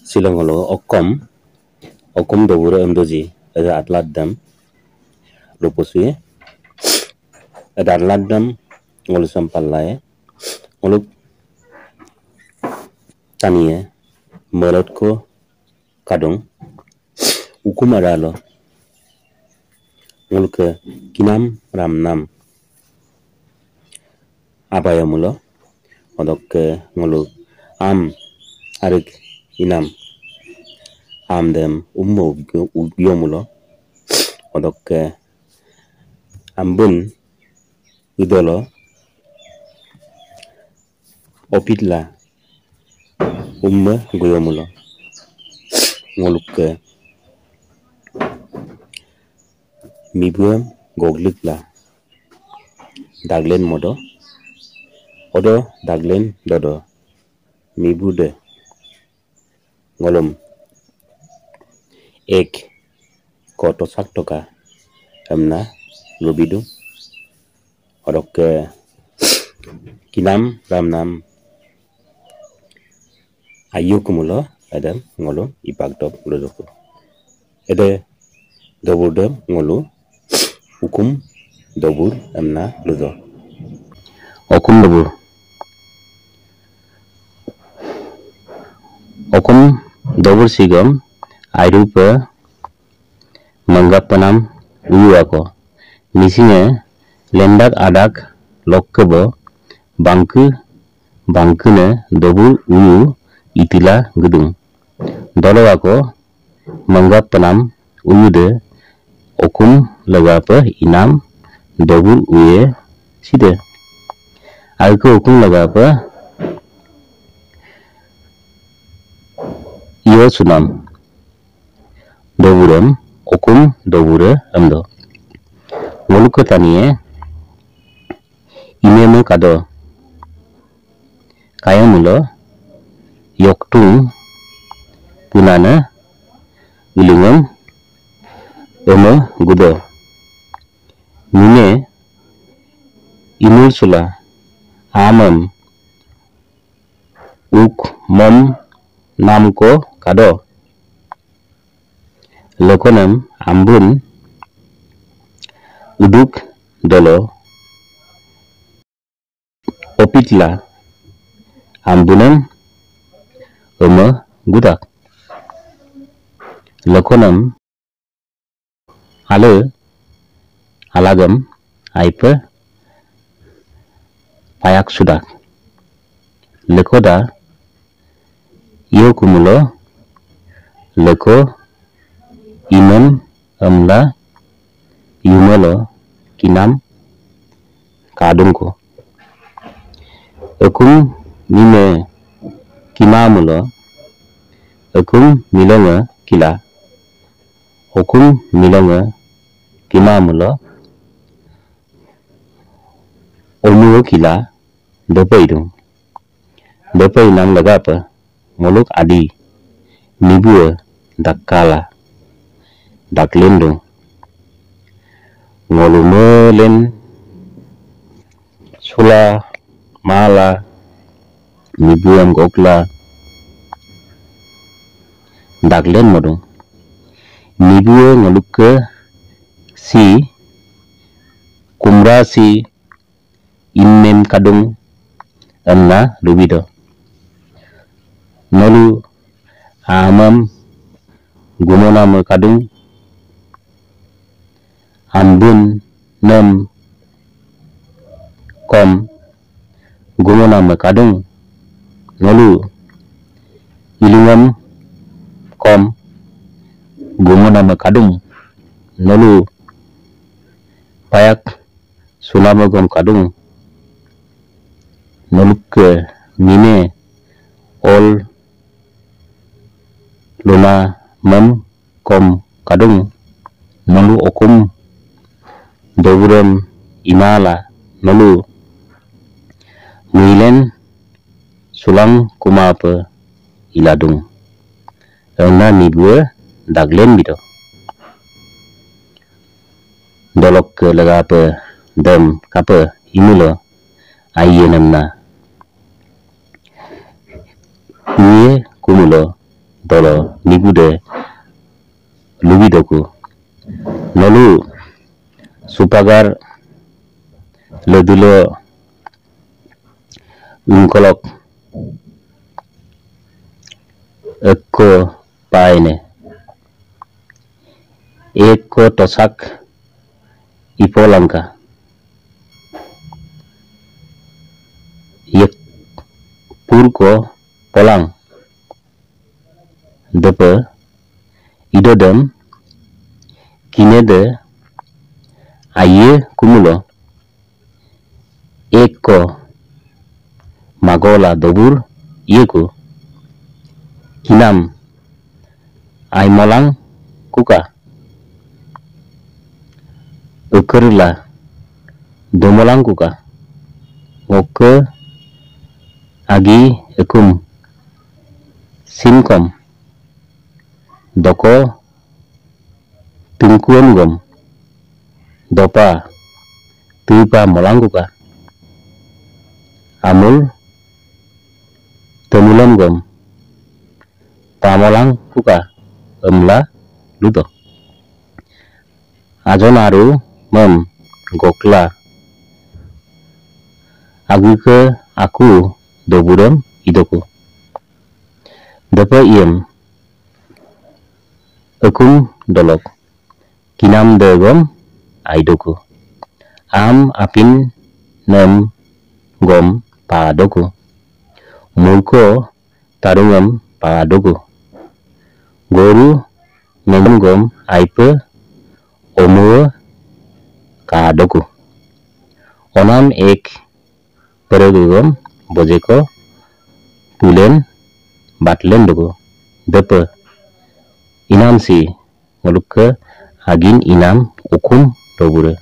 silongolo okom doburo emdoji ada atladdam lupusui ada atladdam ngolu sampallae ngolu taniye melotko kadung ukum adalo ngolu ke kinam ramnam abayamulo odok ngolu am arik inam amdem ummo yomulo odok ambun idolo opitla umma goyomulo ngoluk mibuam goglikla daglen modo odo daglen dodo mibude ngolum ek koto saktoka amna lobidu odok kinam ramnam ayukumulo adam ngolo ipagdop lodoko ede doburdem ngolo hukum dobur amna lodo okum dobur sigam airupa manggapanam uyuako misinge lendak adak lokkebo bangkune dobur uyu itila gedung dolowako manggapanam uyude okum lagapa inam dobur uye side alko okum lagapa iyo sunam doburam okum dobure amdo ngoluko taniye imemo kado kayamulo yoktung punana ulungam emo gudo mine imul sula amam uk mom namko kado lokonam ambun uduk dolo opitla ambunam ema gudak lokonam alagam aipa payak sudak lekoda yokumulo leko imam amla yumalo kinam kadungko akum mime kimamulo akum milonga kila okum milonga kimamulo omuo kila dopai nang lagapa ngoluk adi nibua dakkala daklendo ngolumelen sula mala nibuam gokla daklen modong nibua ngoluk si kumra si immem kadung amna lubido nolu amam gumonam kadung ambun nam kom gumonam kadung nolu ilungam kom gumonam kadung nolu payak sunamagom kadung noluk mine ol luna mam kom kadung nolu okum doburam imala nolu muilen sulang kumapa iladung na nibua daglen bido dolok lagapa dam kapa imulo ayenamna Kuye kumulo dolo nibude lubidoku nolu supagar ledulo ungkolok ekko paine ekko tosak ipolangka yek purko polang depe idodem kinede aye kumulo ekko magola dobur yeku kinam aimolang kuka ukerla domolang kuka ngoke agi ekum simkom doko tungkuan gom dopa tupa molang kuka amul temulam gom pamolang kuka emla ludo ajonaru mem gokla aguke aku doburam idoku dapa iem ekum dolok kinam degom aidoku am apin nem gom padoku mulko tarungam padoku goru memem gom aipe omu kadoku onam ek perogum bojeko pulen batlen doku depe inam si ngoluk ke agin inam ukum dobure